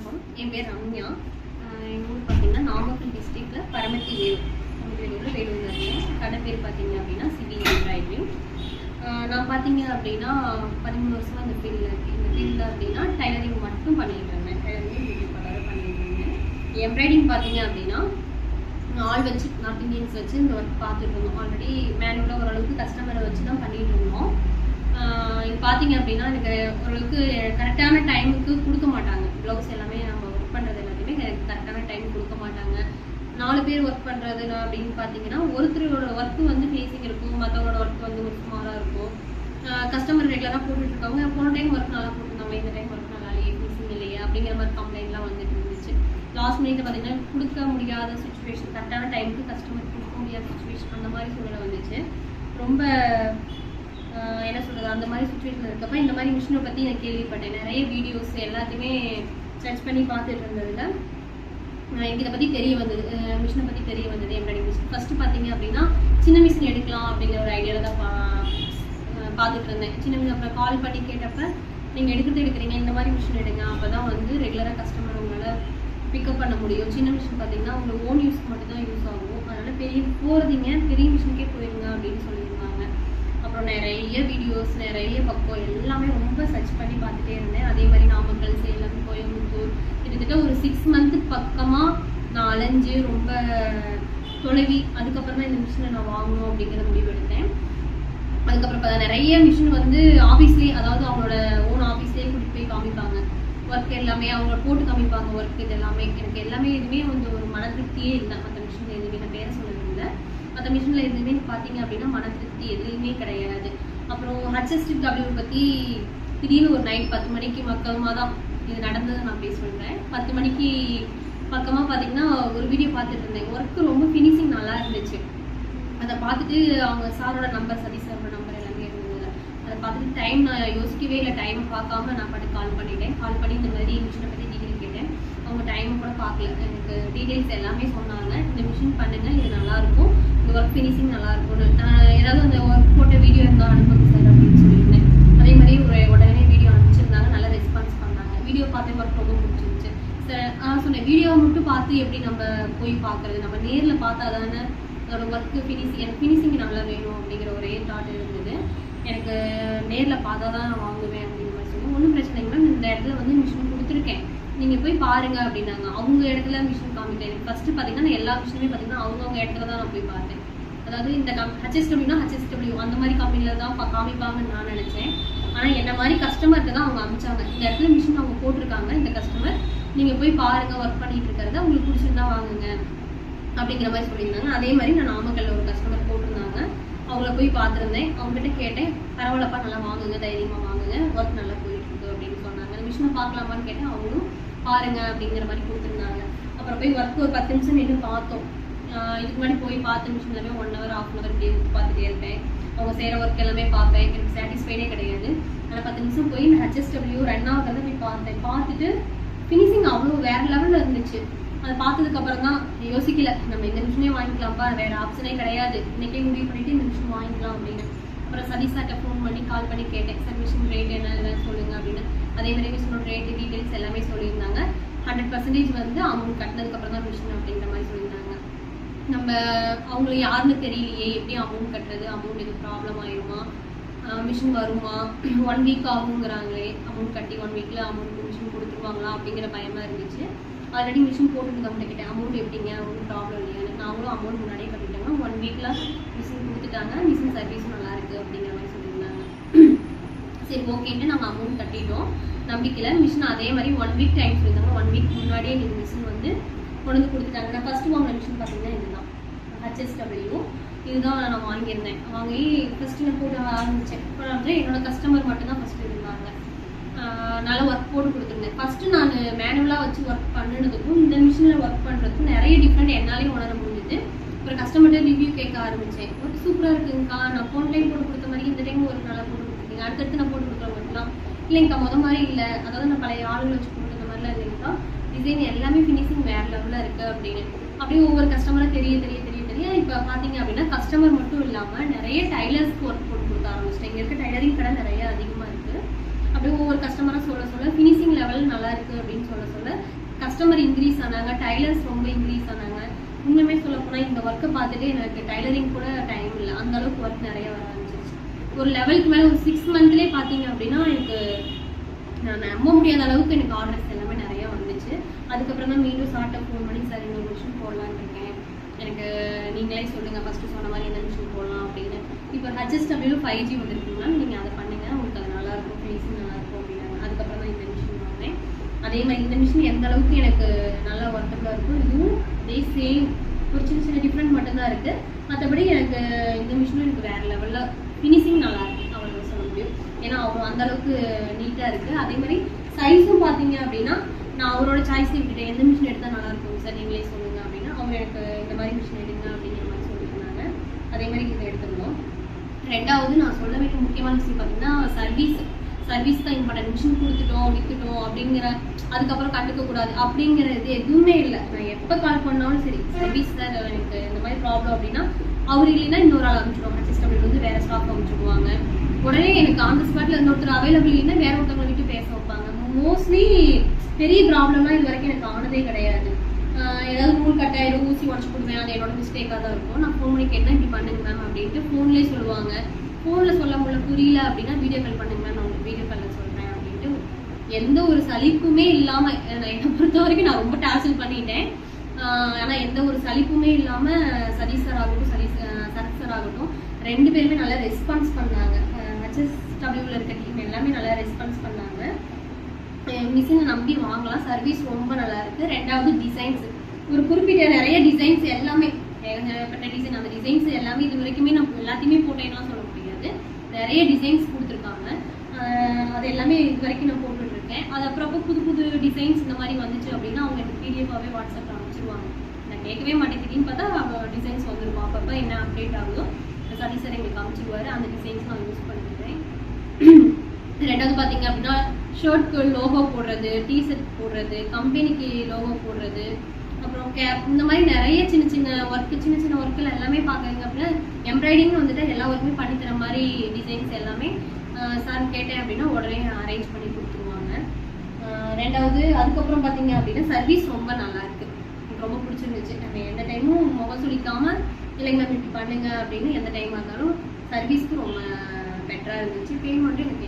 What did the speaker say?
வணக்கம். என் பேர் ரம்யா. எங்கள் ஊர் பார்த்தீங்கன்னா நாமக்கல் டிஸ்ட்ரிக்டில் பரமத்தி வேலூரில் இருக்கேன். கடை பேர் பார்த்தீங்க அப்படின்னா சிவி எம்ப்ராய்டரி. நான் பார்த்தீங்க அப்படின்னா 13 வருஷமாக இந்த ஃபீல்டில் இருக்கேன். இந்த ஃபீல்டில் அப்படின்னா டைலரிங் மட்டும் பண்ணிட்டு இருந்தேன். டைலரிங் பியூட்டி பார்லர் பண்ணிட்டு இருந்தேன். எம்ப்ராய்டிங் பார்த்தீங்க அப்படின்னா ஆள் வச்சு நார்த் இந்தியன்ஸ் வச்சு இந்த ஒர்க் பார்த்துட்டு இருந்தோம். ஆல்ரெடி மேனுவலாக ஓரளவுக்கு கஸ்டமரை வச்சு தான் பண்ணிட்டு இருந்தோம். இது பார்த்தீங்க அப்படின்னா எனக்கு ஓரளவுக்கு கரெக்டான டைமுக்கு கொடுக்க மாட்டாங்க. ப்ளவுஸ் எல்லாமே நம்ம ஒர்க் பண்ணுறது எல்லாத்தையுமே கரெக்டான டைம் கொடுக்க மாட்டாங்க. 4 பேர் ஒர்க் பண்ணுறது அப்படின்னு பார்த்தீங்கன்னா ஒருத்தரோட ஒர்க்கு வந்து ஃபேஸிங் இருக்கும், மற்றவங்களோட ஒர்க் வந்து ஒரு சுமாராக இருக்கும். கஸ்டமர் ரெகுலராக போட்டுட்ருக்காங்க, போன டைம் ஒர்க் நல்லா போட்டிருந்தாங்க, இந்த டைம் ஒர்க் நல்லா இல்லையே, ஃபேஸிங் இல்லையே அப்படிங்கிற மாதிரி கம்ப்ளைண்ட்லாம் வந்துட்டு இருந்துச்சு. லாஸ்ட் மினிட் பார்த்தீங்கன்னா கொடுக்க முடியாத சுச்சுவேஷன், கரெக்டான டைமுக்கு கஸ்டமர் கொடுக்க முடியாத சுச்சுவேஷன், அந்த மாதிரி சூழ்நிலை வந்துச்சு. ரொம்ப என்ன சொல்கிறது, அந்த மாதிரி சுச்சுவேஷன் இருக்கப்போ இந்த மாதிரி மிஷினை பற்றி நான் கேள்விப்பட்டேன். நிறைய வீடியோஸ் எல்லாத்தையுமே சர்ச் பண்ணி பார்த்துட்டு இருந்ததில் எனக்கு இதை பற்றி தெரிய வந்தது, மிஷினை பற்றி தெரிய வந்தது. எம்ப்ராய்டிங் மிஷின் ஃபஸ்ட்டு பார்த்தீங்க அப்படின்னா சின்ன மிஷின் எடுக்கலாம் அப்படிங்கிற ஒரு ஐடியாவில் தான் பார்த்துட்டு இருந்தேன். சின்ன மிஷின் அப்புறம் கால் பண்ணி கேட்டப்போ நீங்கள் எடுக்கிறீங்க, இந்த மாதிரி மிஷின் எடுங்க, அப்போ தான் வந்து ரெகுலராக கஸ்டமர் உங்களால் பிக்கப் பண்ண முடியும். சின்ன மிஷின் பார்த்தீங்கன்னா உங்களுக்கு ஓன் யூஸ்க்கு மட்டும் தான் யூஸ் ஆகும், அதனால் பெரிய மிஷினுக்கே போயிருங்க அப்படின்னு சொல்லியிருந்தாங்க. அப்புறம் நிறைய வீடியோஸ், நிறைய பக்கம் எல்லாமே ரொம்ப சர்ச் பண்ணி பார்த்துட்டே இருந்தேன். அதே மாதிரி நாமக்கல், சேலம், கோயம்புத்தூர் கிட்டத்தட்ட ஒரு 6 மந்த்துக்கு பக்கமாக நான் அலைஞ்சு ரொம்ப தொலைவி அதுக்கப்புறம் தான் இந்த மிஷினை நான் வாங்கணும் அப்படிங்கிற முடிவு எடுத்தேன். அதுக்கப்புறம் நிறைய மிஷின் வந்து ஆஃபீஸ்லேயே, அதாவது அவங்களோட ஓன் ஆஃபீஸ்லேயே கூட்டிகிட்டு போய் காமிப்பாங்க. ஒர்க் எல்லாமே அவங்க போட்டு காமிப்பாங்க. ஒர்க் இது எல்லாமே எனக்கு எதுவுமே வந்து ஒரு மன திருப்தியே இல்லை. மற்ற மிஷினில் எதுவுமே நான் பேர சொல்கிறது இல்லை. மற்ற மிஷினில் எதுவுமே பார்த்தீங்க அப்படின்னா மன திருப்தி எதுவுமே கிடையாது. அப்புறம் HSW பற்றி திடீர்னு ஒரு நைட் 10 மணிக்கு பக்கமாக தான் இது நடந்தது நான் பேச சொல்கிறேன். 10 மணிக்கு பக்கமாக பார்த்தீங்கன்னா ஒரு வீடியோ பார்த்துட்டு இருந்தேன். ஒர்க்கு ரொம்ப ஃபினிஷிங் நல்லா இருந்துச்சு. அதை பார்த்துட்டு அவங்க சாரோட நம்பர், சதீஷ் சாரோட நம்பர் எல்லாமே இருந்தது. அதை பார்த்துட்டு டைம் நான் யோசிக்கவே இல்லை. டைமை பார்க்காம நான் பாட்டு கால் பண்ணிட்டேன். கால் பண்ணி இந்த மாதிரி மிஷினை பற்றி டீட்டெயில் கேட்டேன். அவங்க டைமை கூட பார்க்கல, எனக்கு டீட்டெயில்ஸ் எல்லாமே சொன்னாங்க. இந்த மிஷின் பண்ணுங்கள், இது நல்லாயிருக்கும், இந்த ஒர்க் ஃபினிஷிங் நல்லாயிருக்கும்னு. ஏதாவது அந்த ஒர்க் போட்ட வீடியோ இருந்தால் அனுப்புங்க சார் அப்படின்னு சொல்லியிருந்தேன். அதே மாதிரி உடனே வீடியோ அனுப்பிச்சிருந்தாங்க. நல்ல ரெஸ்பான்ஸ் பண்ணாங்க. வீடியோ பார்த்து ஒர்க் ரொம்ப பிடிச்சிருந்துச்சு சார். சொன்னேன், வீடியோவை மட்டும் பார்த்து எப்படி நம்ம போய் பார்க்குறது, நம்ம நேரில் பார்த்தா தானே அதோட ஒர்க்கு ஃபினிஷிங் நல்லா வேணும் அப்படிங்கிற ஒரே தாட் இருந்தது எனக்கு. நேரில் பார்த்தா தான் நான் வாங்குவேன் அப்படிங்கிற மாதிரி சொல்லி, ஒன்றும் பிரச்சனை இல்லை மேம், இந்த இடத்துல வந்து மிஷின் கொடுத்துருக்கேன், நீங்கள் போய் பாருங்கள் அப்படின்னாங்க. அவங்க இடத்துல மிஷின் காமிட்டேன். ஃபஸ்ட்டு பார்த்தீங்கன்னா நான் எல்லா மிஷினுமே பார்த்தீங்கன்னா அவங்கவுங்க இடத்துல தான் நான் போய் பார்த்தேன். அதாவது இந்த HSWனா HSW அந்த மாதிரி கம்பெனியில் தான் காமிப்பாங்கன்னு நான் நினச்சேன். ஆனால் என்ன மாதிரி கஸ்டமர்கிட்ட தான் அவங்க அனுப்பிச்சாங்க. இந்த இடத்துல மிஷின் அவங்க போட்டிருக்காங்க, இந்த கஸ்டமர் நீங்கள் போய் பாருங்கள், ஒர்க் பண்ணிட்டு இருக்கிறத உங்களுக்கு பிடிச்சிருந்தா வாங்குங்க அப்படிங்கிற மாதிரி சொல்லியிருந்தாங்க. அதே மாதிரி நான் நாமக்கல்ல ஒரு கஸ்டமர் போட்டிருந்தாங்க, அவங்கள போய் பார்த்துருந்தேன். அவங்ககிட்ட கேட்டேன், பரவாயில்லப்பா நல்லா வாங்குங்க, தைரியமாக வாங்குங்க, ஒர்க் நல்லா போயிட்டுருக்கு அப்படின்னு சொன்னாங்க. அந்த மிஷினை பார்க்கலாமான்னு கேட்டேன், அவங்களும் பாருங்க அப்படிங்கிற மாதிரி கொடுத்துருந்தாங்க. அப்புறம் போய் ஒர்க் ஒரு 10 நிமிஷம் நின்று பார்த்தோம். இதுக்கு முன்னாடி போய் பார்த்த மிஷின் எல்லாமே 1 hour 1/2 hour இப்படியே பார்த்துட்டே இருப்பேன். அவங்க செய்கிற ஒர்க் எல்லாமே பார்ப்பேன். எனக்கு சாட்டிஸ்ஃபைடே கிடையாது. ஆனால் 10 நிமிஷம் போய் இந்த HSW ரன் ஆகிறத போய் பார்த்தேன். பார்த்துட்டு ஃபினிஷிங் அவ்வளோ வேறு லெவலில் இருந்துச்சு. அதை பார்த்ததுக்கப்புறம் தான் யோசிக்கல, நம்ம இந்த மிஷினே வாங்கிக்கலாம்ப்பா, வேறு ஆப்ஷனே கிடையாது, இன்றைக்கே முடிவு பண்ணிவிட்டு இந்த மிஷின் வாங்கிக்கலாம் அப்படின்னு. அப்புறம் சதீஷ் சார்ட்ட ஃபோன் பண்ணி கால் பண்ணி கேட்டேன், சார் மிஷின் ரேட் என்ன சொல்லுங்கள் அப்படின்னு. அதே மாதிரி மிஷினோட ரேட்டு டீட்டெயில்ஸ் எல்லாமே சொல்லியிருந்தாங்க. 100% வந்து அமௌண்ட் கட்டினதுக்கப்புறம் தான் மிஷின் அப்படிங்கிற மாதிரி சொல்லியிருந்தாங்க. நம்ம அவங்களுக்கு யாருன்னு தெரியலையே, எப்படி அமௌண்ட் கட்டுறது, அமௌண்ட் எதுவும் ப்ராப்ளம் ஆயிடுமா, மிஷின் வருமா, 1 வீக் ஆகுங்கிறாங்களே, அமௌண்ட் கட்டி 1 வீக்கில் அமௌண்ட் மிஷின் கொடுத்துருவாங்களா அப்படிங்கிற பயமாக இருந்துச்சு. ஆல்ரெடி மிஷின் போட்டுருந்தவங்க கிட்டேன், அமௌண்ட் எப்படிங்க, ஒன்றும் ப்ராப்ளம் இல்லையா, எனக்கு நாங்களும் அமௌண்ட் முன்னாடியே கட்டிட்டாங்க, 1 வீக்கில் மிஷின் கொடுத்துட்டாங்க, மிஷின் சர்வீஸும் நல்லா இருக்குது அப்படிங்கிற மாதிரி சொல்லியிருந்தாங்க. சரி ஓகேன்ட்டு நாங்கள் அமௌண்ட் கட்டிட்டோம் நம்பிக்கையில். மிஷின் அதே மாதிரி 1 வீக் டைம் சொல்லியிருந்தாங்க. 1 வீக் முன்னாடியே நீங்கள் மிஷின் வந்து கொண்டு வந்து கொடுத்துட்டாங்க. நான் ஃபஸ்ட்டு வாங்கின மிஷின் பார்த்தீங்கன்னா இதுதான் HSW. இதுதான் நான் வாங்கியிருந்தேன். வாங்கி ஃபஸ்ட்டு நான் போட்டு ஆரம்பித்தேன். என்னோட கஸ்டமர் மட்டும்தான் ஃபஸ்ட்டு இருந்தாங்க. நல்லா ஒர்க் போட்டு கொடுத்துருந்தேன். ஃபஸ்ட்டு நான் மேனுவலாக வச்சு ஒர்க் பண்ணினதுக்கும் இந்த மிஷினில் ஒர்க் பண்ணுறதுக்கும் நிறைய டிஃப்ரெண்ட் என்னாலையும் உணர முடிஞ்சுது. அப்புறம் கஸ்டமர்கிட்ட ரிவ்யூ கேட்க ஆரம்பித்தேன். ஒர்க் சூப்பராக இருக்குங்கக்கா, நான் போன டைம் போட்டு கொடுத்த மாதிரி இந்த டைம் ஒரு நல்லா போட்டு கொடுத்துருக்கீங்க, அடுத்தடுத்து நான் போட்டு கொடுக்குற மட்டும்லாம் இல்லைங்கக்கா, மாதிரி இல்லை, அதாவது நான் பழைய ஆளுங்களை வச்சு கொடுக்குற மாதிரிலாம் இல்லைங்கக்கா, டிசைன் எல்லாமே ஃபினிஷிங் வேறு லெவலில் இருக்குது அப்படின்னு. அப்படியே ஒவ்வொரு கஸ்டமராக தெரிய இப்போ பார்த்தீங்க அப்படின்னா கஸ்டமர் மட்டும் இல்லாமல் நிறைய டைலர்ஸ்க்கு ஒர்க் போட்டு கொடுக்க ஆரம்பிச்சிட்டேன். இங்கே இருக்க டைலரிங் கடை நிறைய அதிகமாக இருக்குது. அப்படியே ஒவ்வொரு கஸ்டமராக சொல்ல ஃபினிஷிங் லெவல் நல்லா இருக்குது அப்படின்னு சொல்ல கஸ்டமர் இன்க்ரீஸ் ஆனாங்க, டைலர்ஸ் ரொம்ப இன்க்ரீஸ் ஆனாங்க. உண்மையுமே சொல்ல போனால் இந்த ஒர்க்கை பார்த்துட்டு எனக்கு டைலரிங் கூட டைம் இல்லை, அந்த அளவுக்கு ஒர்க் நிறைய வர ஆரம்பிச்சிருச்சு. ஒரு லெவலுக்கு மேலே ஒரு 6 மந்த்லேயே பார்த்தீங்க அப்படின்னா எனக்கு நான் நம்ப முடியாத அளவுக்கு எனக்கு ஆர்டர்ஸ் எல்லாமே நிறையா வந்துச்சு. அதுக்கப்புறம் தான் மீண்டும் ஷார்ட்டாக ஃபோன் பண்ணி சார் இன்னொரு மிஷின் போடலான்னு இருக்கேன், எனக்கு நீங்களே சொல்லுங்கள் ஃபஸ்ட்டு சொன்ன மாதிரி என்ன மிஷின் போடலாம் அப்படின்னு. இப்போ HSW 5G வந்துருக்குங்களா, நீங்கள் அதை பண்ணுங்கள், உங்களுக்கு அது நல்லாயிருக்கும், ஃபினிஷிங் நல்லாயிருக்கும் அப்படின்னாங்க. அதுக்கப்புறம் தான் இந்த மிஷின் வாங்கினேன். அதே மாதிரி இந்த மிஷின் எந்த அளவுக்கு எனக்கு நல்லா ஒர்க்கபுளாக இருக்கும், இதுவும் அதே சேம், ஒரு சின்ன சின்ன டிஃப்ரெண்ட் மட்டும்தான் இருக்குது. மற்றபடி எனக்கு இந்த மிஷினும் எனக்கு வேறு லெவலில் ஃபினிஷிங் நல்லாயிருக்கு அவ்வளோ சொல்ல முடியும். ஏன்னா அவர் அந்த அளவுக்கு நீட்டாக இருக்குது. அதே மாதிரி சைஸும் பார்த்தீங்க அப்படின்னா நான் அவரோட சாய்ஸ் விட்டுட்டேன், எந்த மிஷின் எடுத்தால் நல்லாயிருக்கும் சார் நீங்களே சொல்லுங்கள் அப்படின்னா அவர் எனக்கு இந்த மாதிரி மிஷின் எடுங்க அப்படிங்கிற மாதிரி சொல்லியிருந்தாங்க. அதே மாதிரி இதை எடுத்துருந்தோம். ரெண்டாவது நான் சொல்ல வேண்டிய முக்கியமான விஷயம் பார்த்தீங்கன்னா சர்வீஸ் தான் இம்பார்ட்டன்ட். மிஷின் கொடுத்துட்டோம் விற்றுட்டோம் அப்படிங்கிற அதுக்கப்புறம் கண்டுக்கக்கூடாது அப்படிங்கிறது எதுவுமே இல்லை. நான் எப்போ கால் பண்ணாலும் சரி, சர்வீஸ் சார் எனக்கு இந்த மாதிரி ப்ராப்ளம் அப்படின்னா அவர் இல்லைன்னா இன்னொரு ஆள் அனுப்பிச்சிடுவாங்க, HSW வந்து வேறு ஸ்டாஃப் அனுப்பிச்சிடுவாங்க. உடனே எனக்கு ஆன் த ஸ்பாட்டில் இன்னொருத்தர் அவைலபிள் இல்லைன்னா வேற ஒருத்தவங்க விட்டு பேச வைப்பாங்க. மோஸ்ட்லி பெரிய ப்ராப்ளம்லாம் இது வரைக்கும் எனக்கு ஆனதே கிடையாது. ஏதாவது நூல் கட்டாயிரும், ஊசி உடச்சு கொடுவேன், அது என்னோட மிஸ்டேக்காக தான் இருக்கும். நான் ஃபோன் பண்ணி கேட்டேன் இப்படி பண்ணுங்க மேம் அப்படின்ட்டு ஃபோன்லேயே சொல்லுவாங்க. ஃபோனில் சொல்ல முடியல புரியல அப்படின்னா வீடியோ கால் பண்ணுங்க மேம், நான் உங்களுக்கு வீடியோ காலில் சொல்கிறேன் அப்படின்ட்டு எந்த ஒரு சலிப்புமே இல்லாமல், என்னை பொறுத்த வரைக்கும் நான் ரொம்ப டார்ச்சர் பண்ணிட்டேன். ஆனால் எந்த ஒரு சலிப்புமே இல்லாமல் சதீஷ் சார் ஆகட்டும் சரத் சார் ஆகட்டும் 2 பேருமே நல்லா ரெஸ்பான்ஸ் பண்ணாங்க. HSWல இருக்க டீம் எல்லாமே நல்லா ரெஸ்பான்ஸ் பண்ணாங்க. மிஷினை நம்பி வாங்கலாம், சர்வீஸ் ரொம்ப நல்லா இருக்குது. ரெண்டாவது டிசைன்ஸ், ஒரு குறிப்பிட்ட நிறைய டிசைன்ஸ் எல்லாமே ஏகப்பட்ட டிசைன், அந்த டிசைன்ஸ் எல்லாமே இது வரைக்குமே நான் எல்லாத்தையுமே போட்டேன்னா சொல்ல முடியாது, நிறைய டிசைன்ஸ் கொடுத்துருக்காங்க. அது எல்லாமே இது வரைக்கும் நான் போட்டுட்ருக்கேன். அது அப்புறம் புது புது டிசைன்ஸ் இந்த மாதிரி வந்துச்சு அப்படின்னா அவங்க எனக்கு PDF-ஆகவே வாட்ஸ்அப்பில் அனுப்பிச்சிடுவாங்க. நான் கேட்கவே மாட்டேன், திடீர்னு பார்த்தா டிசைன்ஸ் வந்துருக்கும். அப்பப்போ என்ன அப்டேட் ஆகுதோ சதீஷ் சார் எங்களுக்கு அனுப்பிச்சிடுவார், அந்த டிசைன்ஸ் நான் யூஸ் பண்ணிக்கிறேன். ரெண்டாவது பார்த்தீங்க அப்படின்னா ஷர்ட்க்கு லோகோ போடுறது, டிஷர்ட் போடுறது, கம்பெனிக்கு லோகோ போடுறது, அப்புறம் கேப், இந்த மாதிரி நிறைய சின்ன சின்ன ஒர்க்கில் எல்லாமே பார்க்குறீங்க அப்படின்னா எம்ப்ராய்டிங்னு வந்துட்டு எல்லா ஒர்க்குமே பண்ணித்தர மாதிரி டிசைன்ஸ் எல்லாமே சார் கேட்டேன் அப்படின்னா உடனே அரேஞ்ச் பண்ணி கொடுத்துருவாங்க. ரெண்டாவது அதுக்கப்புறம் பார்த்தீங்க அப்படின்னா சர்வீஸ் ரொம்ப நல்லா இருக்குது, எனக்கு ரொம்ப பிடிச்சிருந்துச்சு. நம்ம எந்த டைமும் முகம் சுளிக்காமல் இல்லைங்க மேம் இப்படி பண்ணுங்க அப்படின்னு எந்த டைமாக இருந்தாலும் சர்வீஸ்க்கு ரொம்ப பெட்டராக இருந்துச்சு. பேமெண்ட்டும் எனக்கு